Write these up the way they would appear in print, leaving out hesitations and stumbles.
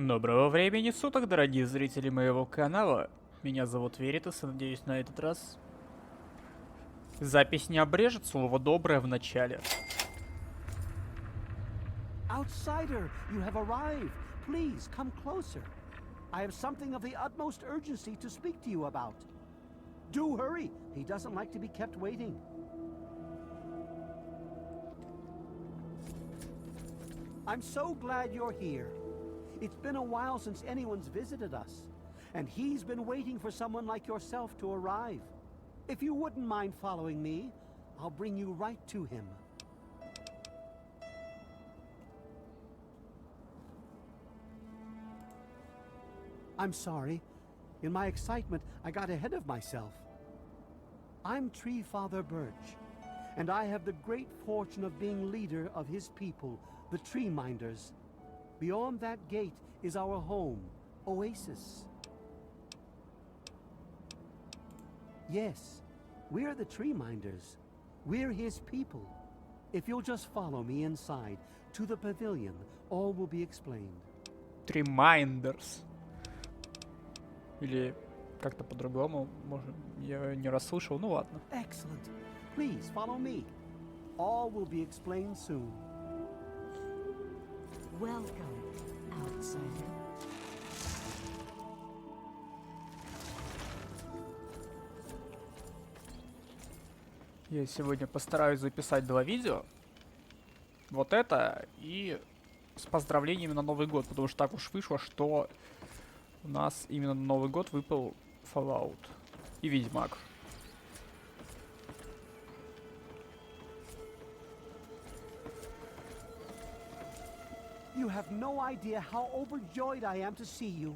Доброго времени суток, дорогие зрители моего канала. Меня зовут Веритас, и надеюсь, на этот раз запись не обрежет слово доброе в начале. Outsider, you have arrived. Please come closer. I have something of the utmost urgency to speak to you about. Do hurry. He doesn't like to be kept waiting. I'm so glad you're here. It's been a while since anyone's visited us, and he's been waiting for someone like yourself to arrive. If you wouldn't mind following me, I'll bring you right to him. I'm sorry. In my excitement, I got ahead of myself. I'm Tree Father Birch, and I have the great fortune of being leader of his people, the Tree Minders. Beyond that gate is our home, Oasis. Yes, we're the Tree Minders. We're his people. If you'll just follow me inside, to the pavilion, all will be explained. Reminders. Или как-то по-другому, может, я не расслышал, ну ладно. Excellent. Please follow me. All will be explained soon. Welcome, outsider. Я сегодня постараюсь записать 2 видео. Вот это и с поздравлениями на Новый год, потому что так уж вышло, что у нас именно на Новый год выпал Fallout и Ведьмак. You have no idea how overjoyed I am to see you.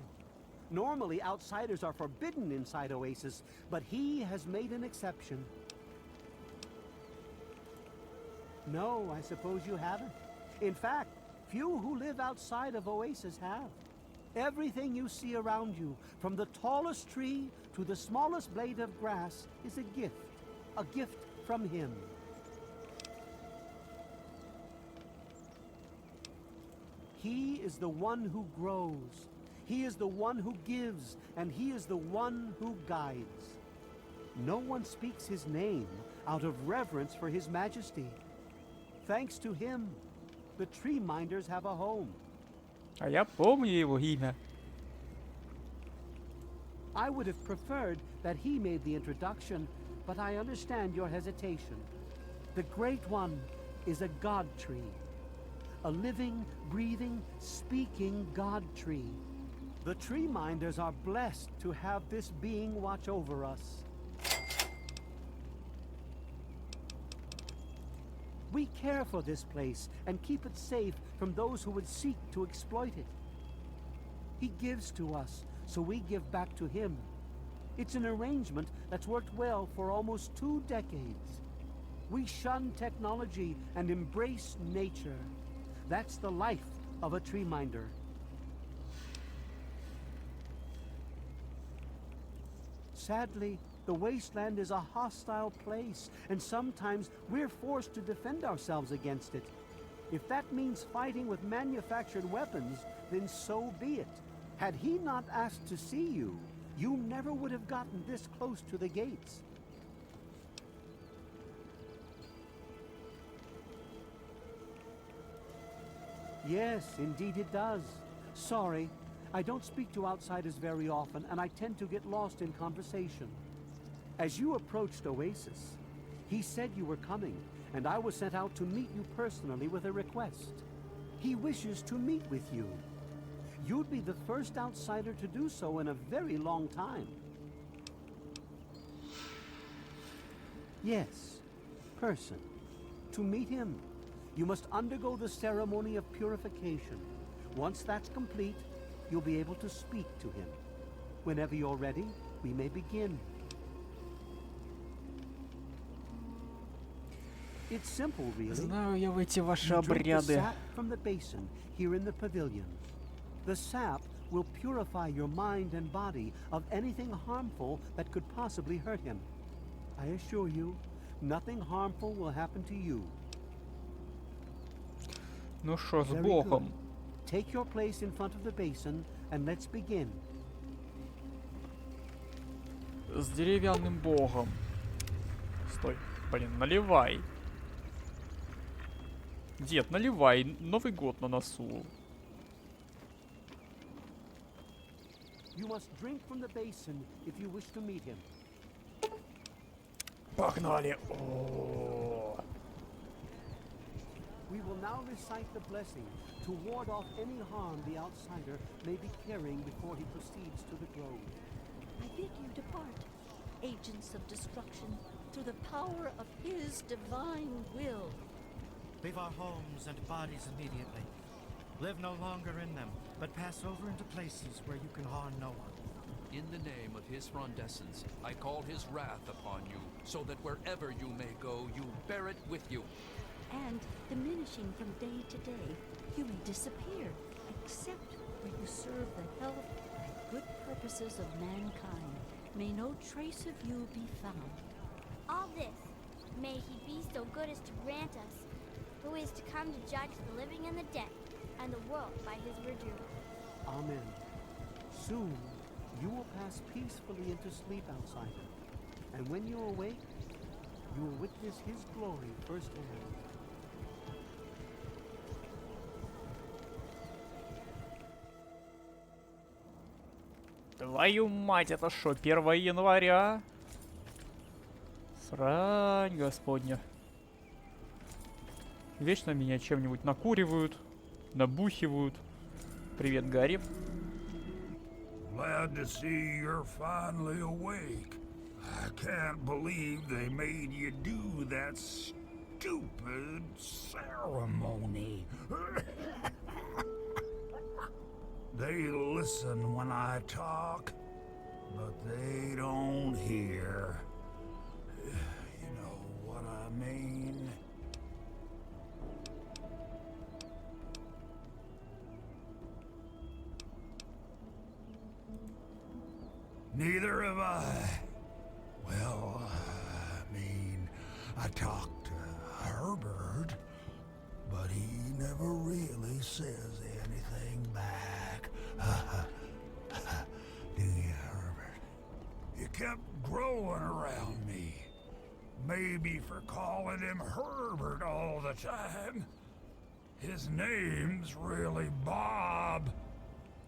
Normally, outsiders are forbidden inside Oasis, but he has made an exception. No, I suppose you haven't. In fact, few who live outside of Oasis have. Everything you see around you, from the tallest tree to the smallest blade of grass, is a gift from him. He is the one who grows. He is the one who gives, and he is the one who guides. No one speaks his name out of reverence for his majesty. Thanks to him, the Tree Minders have a home. А я помню его имя. I would have preferred that he made the introduction, but I understand your hesitation. The Great One is a God tree. A living, breathing, speaking God tree. The Tree Minders are blessed to have this being watch over us. We care for this place and keep it safe from those who would seek to exploit it. He gives to us, so we give back to him. It's an arrangement that's worked well for almost 2 decades. We shun technology and embrace nature. That's the life of a Tree Minder. Sadly, the wasteland is a hostile place, and sometimes we're forced to defend ourselves against it. If that means fighting with manufactured weapons, then so be it. Had he not asked to see you, you never would have gotten this close to the gates. Yes, indeed it does. Sorry, I don't speak to outsiders very often, and I tend to get lost in conversation. As you approached Oasis, he said you were coming, and I was sent out to meet you personally with a request. He wishes to meet with you. You'd be the first outsider to do so in a very long time. Yes, person. To meet him, you must undergo the ceremony of purification. Once that's complete, you'll be able to speak to him. Whenever you're ready, we may begin. It's simple, really. Знаю я эти ваши You drink the обряды. sap from the basin here in the pavilion. The sap will purify your mind and body of anything harmful that could possibly hurt him. I assure you, nothing harmful will happen to you. Ну что, с Very Богом. good. take your place in front of the basin and let's begin. С деревянным богом. Стой, блин, наливай. Дед, наливай, Новый год на носу. You must drink from the basin if you wish to meet him. Погнали. О. We will now recite the blessing to ward off any harm the outsider may be carrying before he proceeds to the grove. I bid you depart, agents of destruction, through the power of his divine will. Leave our homes and bodies immediately. Live no longer in them, but pass over into places where you can harm no one. In the name of his frondescence, I call his wrath upon you, so that wherever you may go, you bear it with you. And, diminishing from day to day, you may disappear, except where you serve the health and good purposes of mankind. May no trace of you be found. All this, may he be so good as to grant us, who is to come to judge the living and the dead, and the world by his redoom. Amen. Soon, you will pass peacefully into sleep, outsider. And when you awake, you will witness his glory firsthand. Твою мать, это что, 1 января? Срань, господня. Вечно меня чем-нибудь накуривают, набухивают. Привет, Гарри. Glad to see you're finally awake. I can't believe they made you do that stupid ceremony. They listen when I talk, but they don't hear. You know what I mean? Neither have I. Well, I mean, I talked to Herbert, but he never really says anything back. Do you, Herbert? He kept growing around me. Maybe for calling him Herbert all the time. His name's really Bob.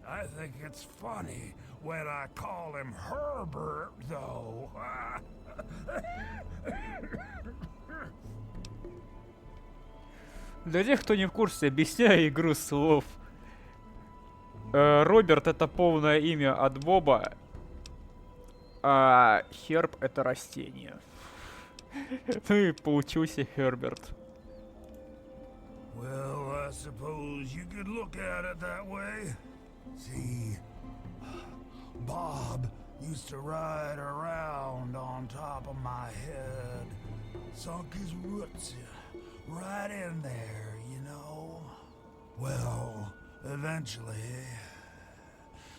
I think it's funny when I call him Herbert, though. Для тех, кто не в курсе, объясняю игру слов. Роберт — это полное имя от Боба, а Херб — это растение. Ну и получился Херберт. Well, I suppose you could look at it that way. See, Bob used to ride around on top of my head. Sunk his roots right in there, you know. Well, eventually,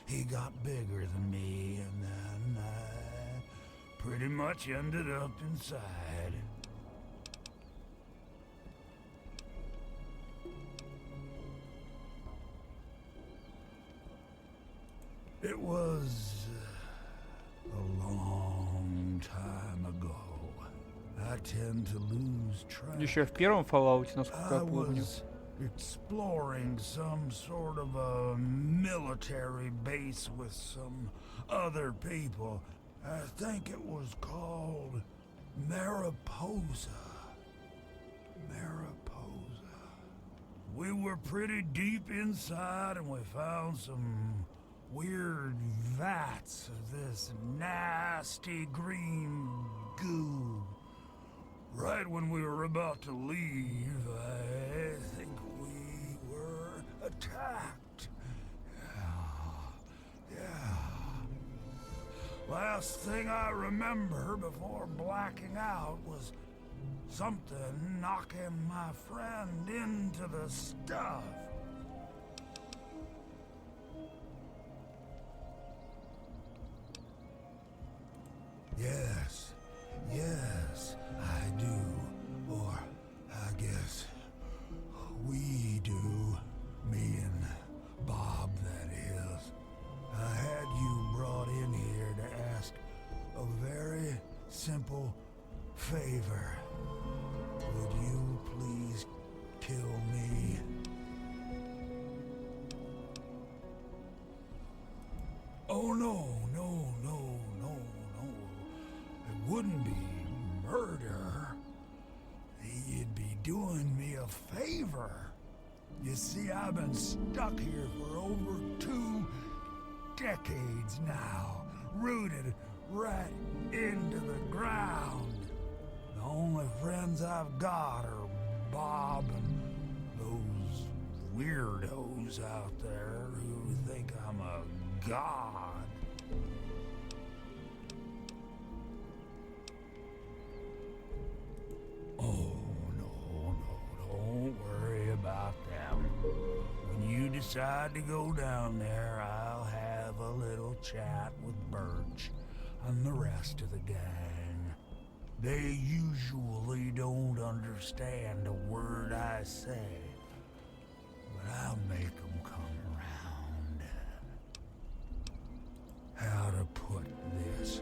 he got bigger than me, and then I pretty much ended up inside. It was a long time ago. I tend to lose track. Еще в первом Fallout, насколько I я помню. was exploring some sort of a military base with some other people. I think it was called Mariposa. Mariposa. We were pretty deep inside and we found some weird vats of this nasty green goo. Right when we were about to leave, I think we were attacked. Yeah. Last thing I remember before blacking out was something knocking my friend into the stuff. Yes, yes, I do. Or I guess we do. Me and simple favor. Would you please kill me? Oh, no, no, no, no, no. It wouldn't be murder. You'd be doing me a favor. You see, I've been stuck here for over 2 decades now, rooted right into the ground. The only friends I've got are Bob and those weirdos out there who think I'm a god. Oh, no, don't worry about them. When you decide to go down there, I'll have a little chat with Birch and the rest of the gang. They usually don't understand a word I say, but I'll make them come around. How to put this?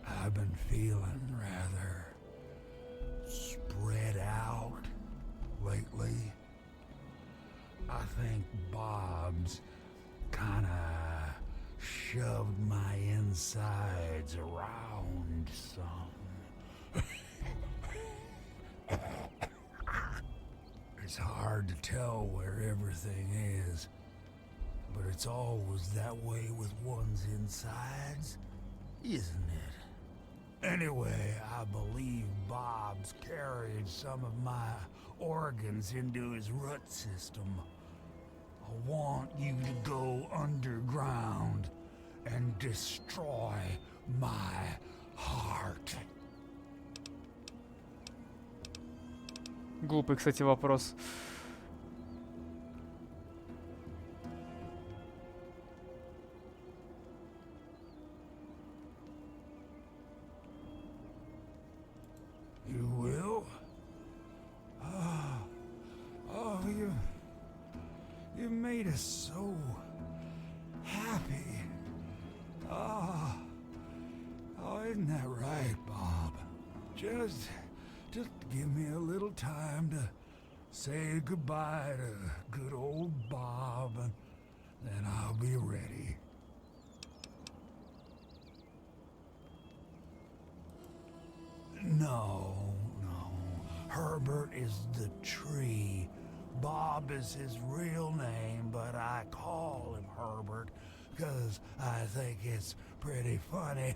I've been feeling rather spread out lately. I think Bob's kinda shoved my insides around some. It's hard to tell where everything is, but it's always that way with one's insides, isn't it? Anyway, I believe Bob's carried some of my organs into his root system. I want you to go underground and destroy my heart. Глупый, кстати, вопрос. You will? You made us so happy. Isn't that right, Bob? Just give me a little time to say goodbye to good old Bob, and then I'll be ready. No. Herbert is the tree. Bob is his real name, but I call him Herbert because I think it's pretty funny.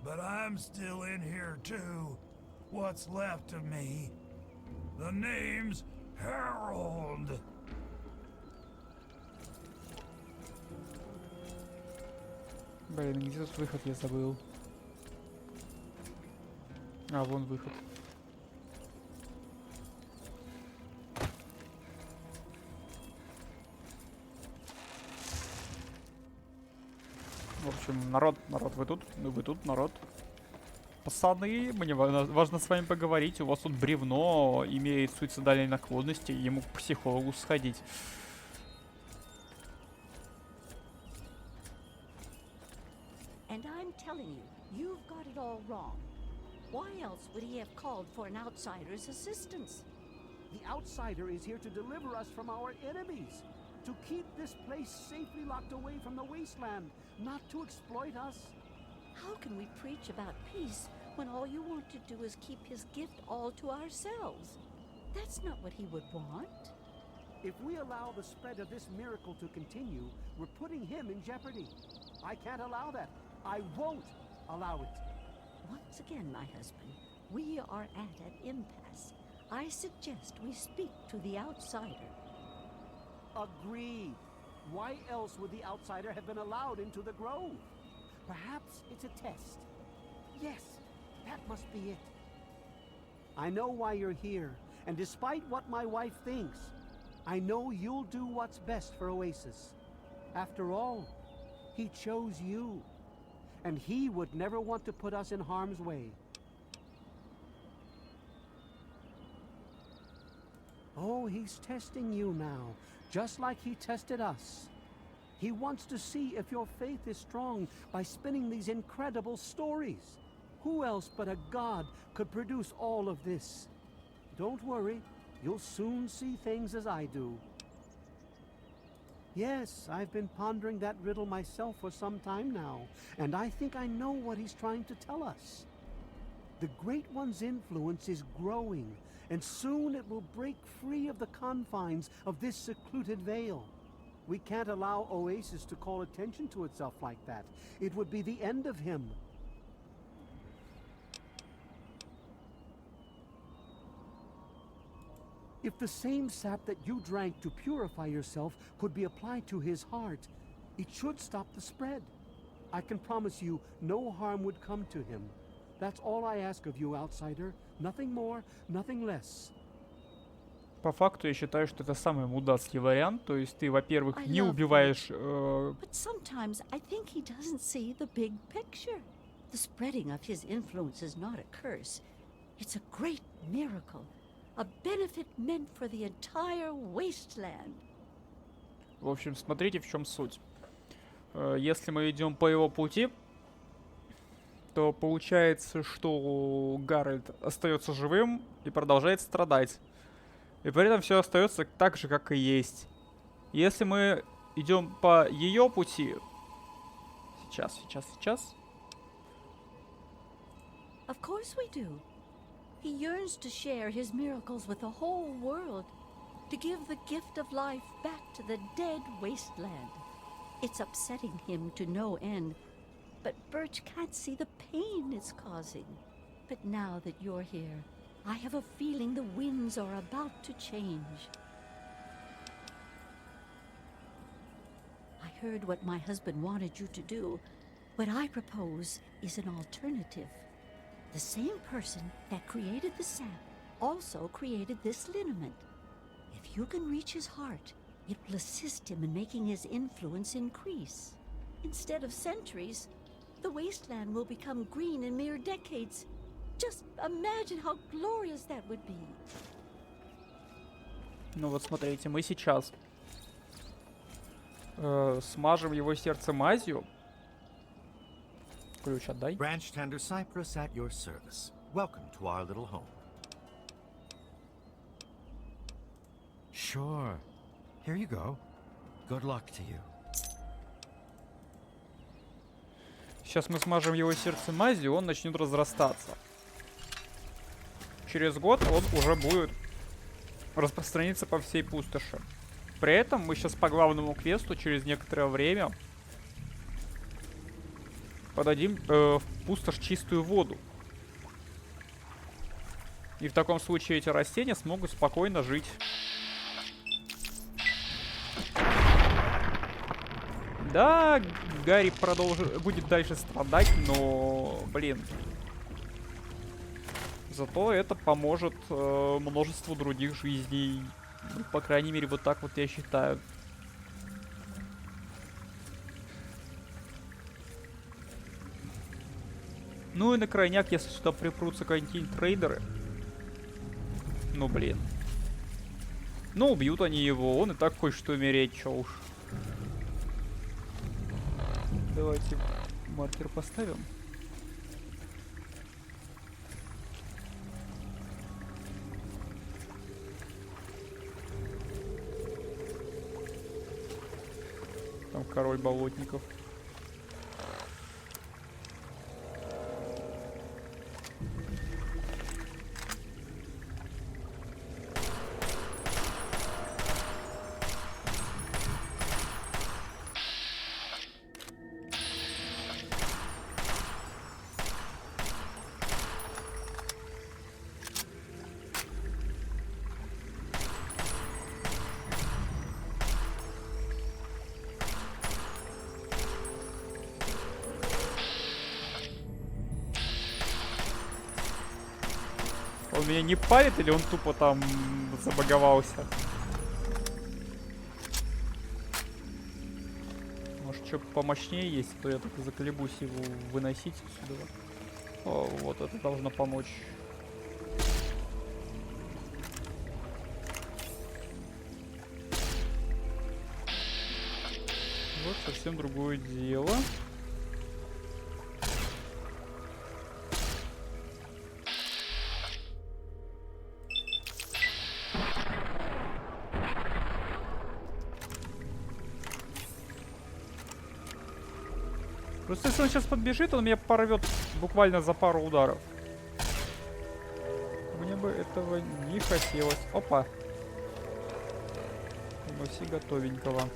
But I'm still in here too. What's left of me? The name's Harold. Блин, где тут выход, я забыл. А, вон выход. В общем, народ, вы тут? Вы тут, народ? Пацаны, мне важно с вами поговорить. У вас тут бревно имеет суицидальные наклонности, ему к психологу сходить. And I'm telling you, you've got it all wrong. Why else would he have called for an outsider's assistance? The outsider is here to deliver us from our enemies, to keep this place safely locked away from the wasteland, not to exploit us. How can we preach about peace when all you want to do is keep his gift all to ourselves? That's not what he would want. If we allow the spread of this miracle to continue, we're putting him in jeopardy. I can't allow that. I won't allow it. Once again, my husband, we are at an impasse. I suggest we speak to the outsider. Agreed. Why else would the outsider have been allowed into the grove? Perhaps it's a test. Yes, that must be it. I know why you're here, and despite what my wife thinks, I know you'll do what's best for Oasis. After all, he chose you, and he would never want to put us in harm's way. Oh, he's testing you now, just like he tested us. He wants to see if your faith is strong by spinning these incredible stories. Who else but a god could produce all of this? Don't worry, you'll soon see things as I do. Yes, I've been pondering that riddle myself for some time now, and I think I know what he's trying to tell us. The Great One's influence is growing, and soon it will break free of the confines of this secluded vale. We can't allow Oasis to call attention to itself like that. It would be the end of him. If the same sap that you drank to purify yourself could be applied to his heart, it should stop the spread. I can promise you no harm would come to him. That's all I ask of you, outsider. Nothing more, nothing less. По факту я считаю, что это самый мудацкий вариант. То есть ты, во-первых, I не love убиваешь... But sometimes I think he doesn't see the big picture. The spreading of his influence is not a curse. It's a great miracle. A benefit meant for the entire wasteland. В общем, смотрите, в чем суть. Если мы идем по его пути, то получается, что Гарольд остается живым и продолжает страдать. И при этом все остается так же, как и есть. Если мы идем по ее пути... Сейчас. Of course we do. He yearns to share his miracles with the whole world, to give the gift of life back to the dead wasteland. It's upsetting him to no end, but Birch can't see the pain it's causing. But now that you're here, I have a feeling the winds are about to change. I heard what my husband wanted you to do. What I propose is an alternative. The same person that created the sap also created this liniment. If you can reach his heart, it will assist him in making his influence increase. Instead of centuries, the wasteland will become green in mere decades. Just imagine how glorious that would be. Ну вот смотрите, мы сейчас смажем его сердце мазью. Ключ отдай. Branch tender cypress at your service. Welcome to our little home. Sure. Here you go. Good luck to you. Сейчас мы смажем его сердце мазью, он начнет разрастаться. Через год он уже будет распространиться по всей пустоши. При этом мы сейчас по главному квесту через некоторое время подадим в пустошь чистую воду. И в таком случае эти растения смогут спокойно жить. Да, Гарри будет дальше страдать, но, блин. Зато это поможет множеству других жизней. Ну, по крайней мере, вот так вот я считаю. Ну и на крайняк, если сюда припрутся какие-нибудь трейдеры. Ну, блин. Ну, убьют они его, он и так хочет умереть, чё уж. Давайте маркер поставим. Там король болотников. Он меня не палит или он тупо там забаговался? Может, что помощнее есть, то я только заколебусь его выносить сюда. О, вот это должно помочь. Вот совсем другое дело. Просто если он сейчас подбежит, он меня порвет буквально за пару ударов. Мне бы этого не хотелось. Опа. Все готовенького.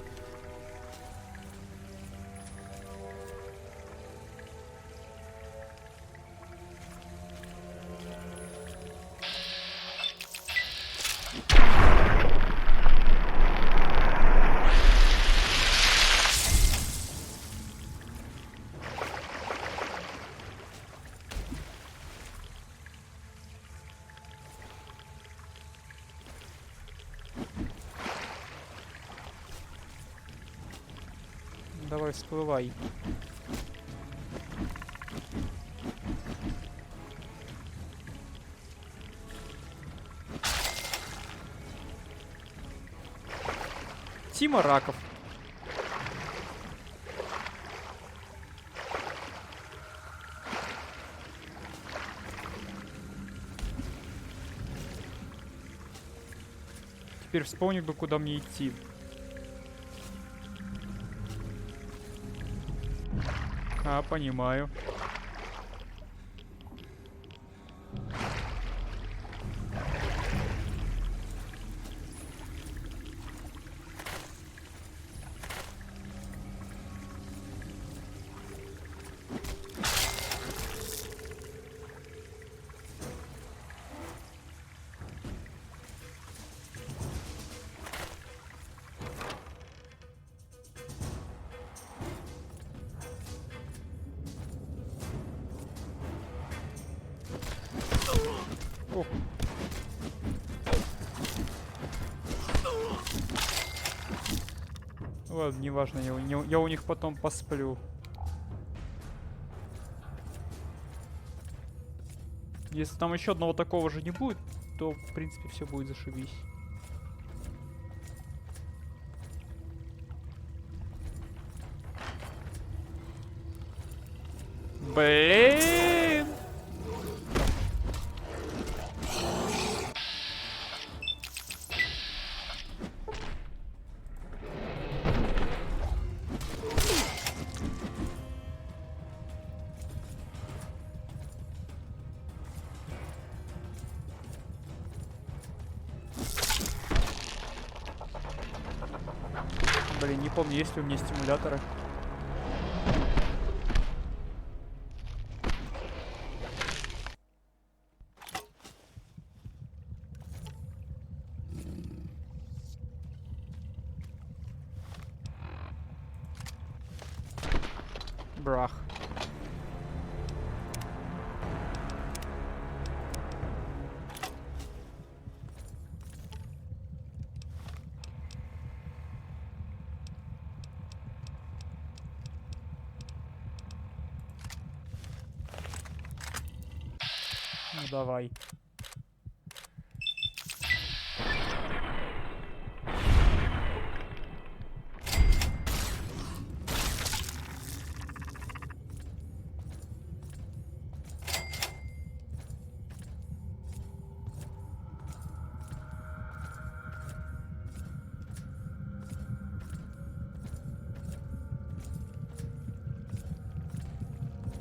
Давай, всплывай. Тима Раков. Теперь вспомни бы, куда мне идти. А, понимаю. Ох. Ладно, неважно, я у них потом посплю. Если там еще одного такого же не будет, то в принципе все будет зашибись. Блин! Блин, не помню, есть ли у меня стимуляторы. Брах. Ну давай.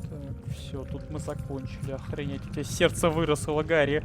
Так, все, тут мы закончили. Охренеть, у тебя сердце выросло, Гарри.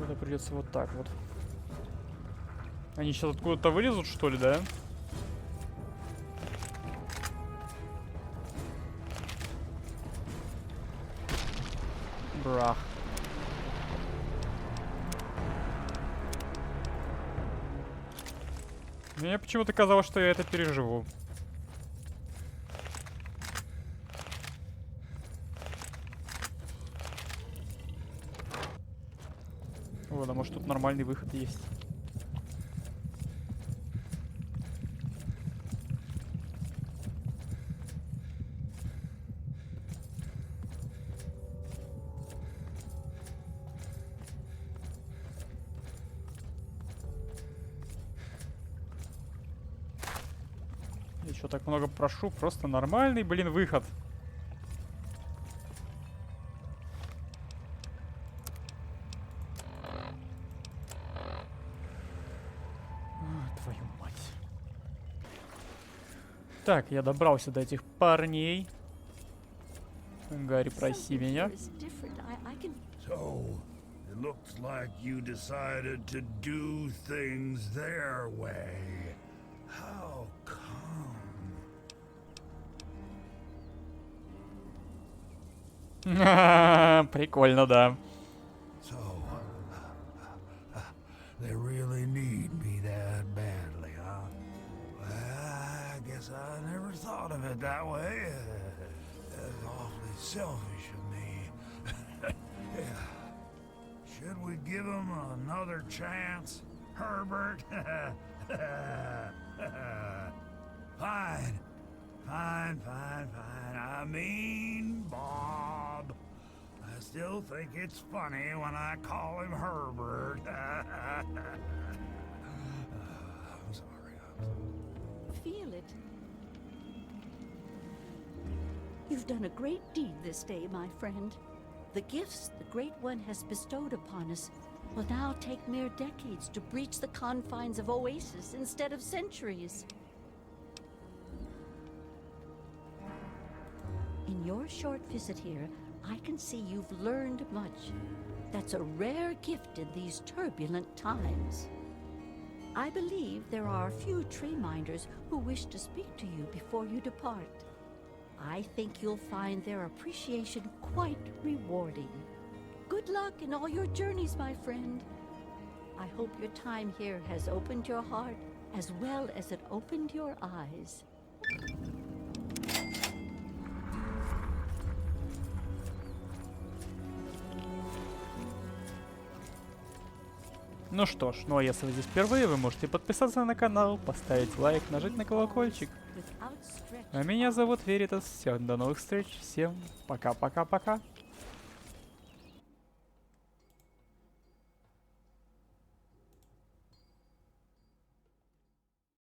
Это придется вот так вот. Они сейчас откуда-то вылезут, что ли, да? Брах. Мне почему-то казалось, что я это переживу. Вот, а может тут нормальный выход есть. Я что, так много прошу? Просто нормальный, блин, выход. Твою мать. Так, я добрался до этих парней. Гарри, прости меня. So, it looks like you decided to do things their way. How come? Прикольно, да. So, they really need me that badly, huh? Well, I guess I never thought of it that way. That's awfully selfish of me. Yeah. Should we give him another chance, Herbert? Fine. Fine. I mean, Bob. I still think it's funny when I call him Herbert. I'm sorry. Feel it. You've done a great deed this day, my friend. The gifts the Great One has bestowed upon us will now take mere decades to breach the confines of Oasis instead of centuries. In your short visit here, I can see you've learned much. That's a rare gift in these turbulent times. I believe there are a few tree minders who wish to speak to you before you depart. I think you'll find their appreciation quite rewarding. Good luck in all your journeys, my friend. I hope your time here has opened your heart as well as it opened your eyes. Ну что ж, ну а если вы здесь впервые, вы можете подписаться на канал, поставить лайк, нажать на колокольчик. А меня зовут Веритас. Всем до новых встреч. Всем пока-пока-пока.